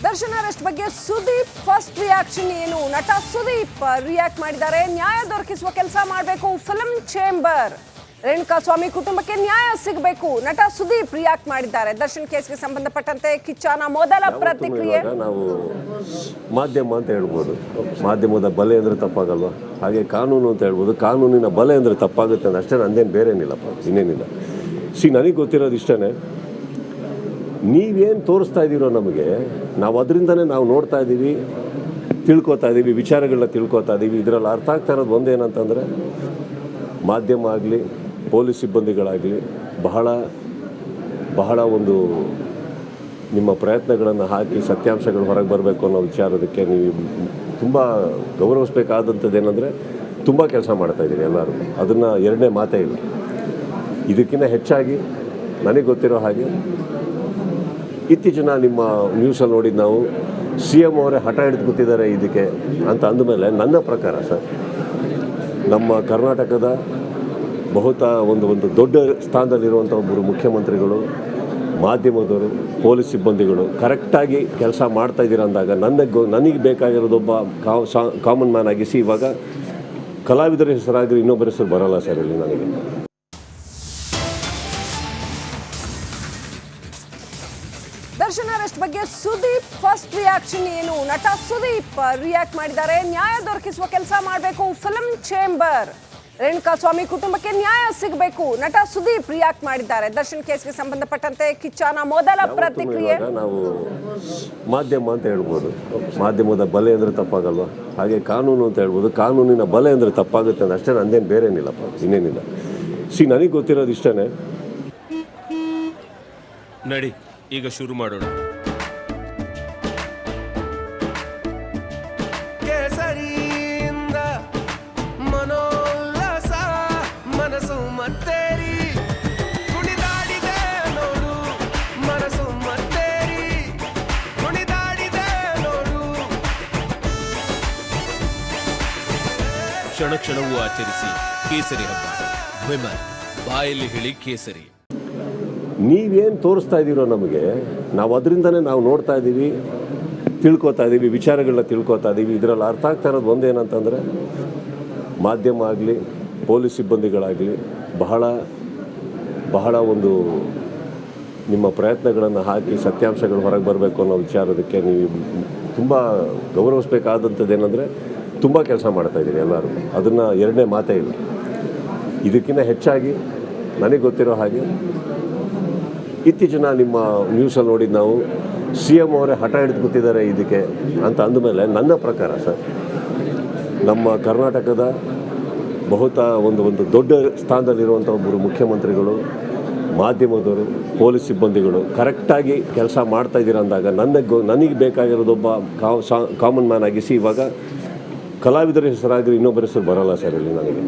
Darshan arrest ಬಗ್ಗೆ Sudeep first reaction ಏನು? ನಟ ಸುದೀಪ್ ರಿಯಾಕ್ಟ್ ಮಾಡಿದ್ದಾರೆ. ನ್ಯಾಯ ದೊರಕಿಸುವ ಕೆಲಸ ಮಾಡಬೇಕು ಫಿಲ್ಮ್ ಚೇಂಬರ್. ರೇಣುಕಾ ಸ್ವಾಮಿ ಕುಟುಂಬಕ್ಕೆ ನ್ಯಾಯ ಸಿಗಬೇಕು. ನಟ ಸುದೀಪ್ ರಿಯಾಕ್ಟ್ ಮಾಡಿದ್ದಾರೆ. ದರ್ಶನ್ ಕೇಸ್ಗೆ ಸಂಬಂಧಪಟ್ಟಂತೆ ಕಿಚ್ಚನ ಮೊದಲ ಪ್ರತಿಕ್ರಿಯೆ. ನಾವು ಮಾಧ್ಯಮ ಅಂತ ಹೇಳ್ಬೋದು, ಮಾಧ್ಯಮದ ಬಲೆ ಅಂದ್ರೆ ತಪ್ಪಾಗಲ್ವಾ? ಹಾಗೆ ಕಾನೂನು ಅಂತ ಹೇಳ್ಬೋದು, ಕಾನೂನಿನ ಬಲೆ ಅಂದ್ರೆ ತಪ್ಪಾಗುತ್ತೆ ಅಂತ ಅಷ್ಟೇ. ನಂದೇನು ಬೇರೇನಿಲ್ಲಪ್ಪ, ಇನ್ನೇನಿಲ್ಲ. ನನಗೆ ಗೊತ್ತಿರೋದು ಇಷ್ಟೇ, ನೀವೇನು ತೋರಿಸ್ತಾ ಇದ್ದೀರೋ ನಮಗೆ, ನಾವು ಅದರಿಂದನೇ ನಾವು ನೋಡ್ತಾ ಇದ್ದೀವಿ, ತಿಳ್ಕೊತಾ ಇದ್ದೀವಿ, ವಿಚಾರಗಳನ್ನ ತಿಳ್ಕೊತಾ ಇದ್ದೀವಿ. ಇದರಲ್ಲಿ ಅರ್ಥ ಆಗ್ತಾ ಇರೋದು ಒಂದೇನಂತಂದರೆ, ಮಾಧ್ಯಮ ಆಗಲಿ ಪೊಲೀಸ್ ಸಿಬ್ಬಂದಿಗಳಾಗಲಿ ಬಹಳ ಒಂದು ನಿಮ್ಮ ಪ್ರಯತ್ನಗಳನ್ನು ಹಾಕಿ ಸತ್ಯಾಂಶಗಳು ಹೊರಗೆ ಬರಬೇಕು ಅನ್ನೋ ವಿಚಾರದಕ್ಕೆ ನೀವು ತುಂಬ ಗೌರವಿಸಬೇಕಾದಂಥದ್ದು ಏನಂದರೆ, ತುಂಬ ಕೆಲಸ ಮಾಡ್ತಾಯಿದ್ದೀರಿ ಎಲ್ಲರೂ. ಅದನ್ನು ಎರಡನೇ ಮಾತೇ ಇಲ್ಲ. ಇದಕ್ಕಿಂತ ಹೆಚ್ಚಾಗಿ ನನಗೆ ಗೊತ್ತಿರೋ ಹಾಗೆ ಇತ್ತೀಚಿನ ನಿಮ್ಮ ನ್ಯೂಸಲ್ಲಿ ನೋಡಿದ್ದು ನಾವು, CM ಅವರೇ ಹಠ ಹಿಡಿದು ಕೂತಿದ್ದಾರೆ ಇದಕ್ಕೆ ಅಂತ ಅಂದಮೇಲೆ, ನನ್ನ ಪ್ರಕಾರ ಸರ್, ನಮ್ಮ ಕರ್ನಾಟಕದ ಒಂದು ದೊಡ್ಡ ಸ್ಥಾನದಲ್ಲಿರುವಂಥ ಒಬ್ಬರು ಮುಖ್ಯಮಂತ್ರಿಗಳು, ಮಾಧ್ಯಮದವರು, ಪೊಲೀಸ್ ಸಿಬ್ಬಂದಿಗಳು ಕರೆಕ್ಟಾಗಿ ಕೆಲಸ ಮಾಡ್ತಾಯಿದ್ದೀರ ಅಂದಾಗ ನನಗೆ ಬೇಕಾಗಿರೋದೊಬ್ಬ ಕಾಮನ್ ಮ್ಯಾನ್ ಆಗಿಸಿ, ಇವಾಗ ಕಲಾವಿದರ ಹೆಸರಾಗಿ ಇನ್ನೊಬ್ಬರ ಹೆಸರು ಬರೋಲ್ಲ ಸರ್ ಇಲ್ಲಿ ನನಗೆ. ದರ್ಶನ್ ಅರೆಸ್ಟ್ ಬಗ್ಗೆ ಸುದೀಪ್ ಫಸ್ಟ್ ರಿಯಾಕ್ಷನ್ ಏನು? ನಟ ಸುದೀಪ್ ರಿಯಾಕ್ಟ್ ಮಾಡಿದ್ದಾರೆ. ನ್ಯಾಯ ದೊರಕಿಸುವ ಕೆಲಸ ಮಾಡಬೇಕು ಫಿಲ್ಮ್ ಚೇಂಬರ್. ರೇಣುಕಾ ಸ್ವಾಮಿ ಕುಟುಂಬಕ್ಕೆ ನ್ಯಾಯ ಸಿಗಬೇಕು. ನಟ ಸುದೀಪ್ ರಿಯಾಕ್ಟ್ ಮಾಡಿದ್ದಾರೆ. ದರ್ಶನ್ ಕೇಸ್ಗೆ ಸಂಬಂಧಪಟ್ಟಂತೆ ಕಿಚ್ಚನ ಮೊದಲ ಪ್ರತಿಕ್ರಿಯೆ. ನಾವು ಮಾಧ್ಯಮ ಅಂತ ಹೇಳ್ಬೋದು, ಮಾಧ್ಯಮದ ಬಲೆ ಅಂದ್ರೆ ತಪ್ಪಾಗಲ್ವಾ? ಹಾಗೆ ಕಾನೂನು ಅಂತ ಹೇಳ್ಬೋದು, ಕಾನೂನಿನ ಬಲೆ ಅಂದ್ರೆ ತಪ್ಪಾಗುತ್ತೆ ಅಂತ ಅಷ್ಟೇ. ನಂದೇನು ಬೇರೇನಿಲ್ಲಪ್ಪ, ಇನ್ನೇನಿಲ್ಲ. ನನಗೆ ಗೊತ್ತಿರೋದು ಇಷ್ಟೇ. ನಡಿ ಈಗ ಶುರು ಮಾಡೋಣ. ಕೇಸರಿಯಿಂದ ಮನೋಲ್ಲಾಸ ಮನಸ್ಸು ಮತ್ತೇರಿ ಕುಣಿದಾಡಿದೆ ನೋಡು, ಮನಸ್ಸು ಮತ್ತೇರಿ ಕುಣಿದಾಡಿದೆ ನೋಡು. ಕ್ಷಣ ಕ್ಷಣವೂ ಆಚರಿಸಿ ಕೇಸರಿ ಹಬ್ಬ. ವಿಮಲ್ ಬಾಯಲ್ಲಿ ಹೇಳಿ ಕೇಸರಿ. ನೀವೇನು ತೋರಿಸ್ತಾ ಇದ್ದೀರೋ ನಮಗೆ, ನಾವು ಅದರಿಂದನೇ ನಾವು ನೋಡ್ತಾ ಇದ್ದೀವಿ, ತಿಳ್ಕೊತಾ ಇದ್ದೀವಿ, ವಿಚಾರಗಳನ್ನ ತಿಳ್ಕೊತಾ ಇದ್ದೀವಿ. ಇದರಲ್ಲಿ ಅರ್ಥ ಆಗ್ತಾ ಇರೋದು ಒಂದೇನಂತಂದರೆ, ಮಾಧ್ಯಮ ಆಗಲಿ ಪೊಲೀಸ್ ಸಿಬ್ಬಂದಿಗಳಾಗಲಿ ಬಹಳ ಒಂದು ನಿಮ್ಮ ಪ್ರಯತ್ನಗಳನ್ನು ಹಾಕಿ ಸತ್ಯಾಂಶಗಳು ಹೊರಗೆ ಬರಬೇಕು ಅನ್ನೋ ವಿಚಾರದಕ್ಕೆ ನೀವು ತುಂಬ ಗೌರವಿಸಬೇಕಾದಂಥದ್ದು ಏನಂದರೆ, ತುಂಬ ಕೆಲಸ ಮಾಡ್ತಾಯಿದ್ದೀರಿ ಎಲ್ಲರೂ. ಅದನ್ನು ಎರಡನೇ ಮಾತೇ ಇಲ್ಲ. ಇದಕ್ಕಿಂತ ಹೆಚ್ಚಾಗಿ ನನಗೆ ಗೊತ್ತಿರೋ ಹಾಗೆ ಇತ್ತೀಚಿನ ನಿಮ್ಮ ನ್ಯೂಸಲ್ಲಿ ನೋಡಿದ್ದು ನಾವು, CM ಅವರೇ ಹಠ ಹಿಡಿದು ಕೂತಿದ್ದಾರೆ ಇದಕ್ಕೆ ಅಂತ ಅಂದಮೇಲೆ, ನನ್ನ ಪ್ರಕಾರ ಸರ್, ನಮ್ಮ ಕರ್ನಾಟಕದ ಒಂದು ದೊಡ್ಡ ಸ್ಥಾನದಲ್ಲಿರುವಂಥ ಒಬ್ಬರು ಮುಖ್ಯಮಂತ್ರಿಗಳು, ಮಾಧ್ಯಮದವರು, ಪೊಲೀಸ್ ಸಿಬ್ಬಂದಿಗಳು ಕರೆಕ್ಟಾಗಿ ಕೆಲಸ ಮಾಡ್ತಾಯಿದ್ದೀರ ಅಂದಾಗ ನನಗೆ ಬೇಕಾಗಿರೋದೊಬ್ಬ ಕಾಮನ್ ಮ್ಯಾನ್ ಆಗಿಸಿ, ಇವಾಗ ಕಲಾವಿದರ ಹೆಸರಾಗಿ ಇನ್ನೊಬ್ಬರ ಹೆಸರು ಬರೋಲ್ಲ ಸರ್ ಇಲ್ಲಿ ನನಗೆ.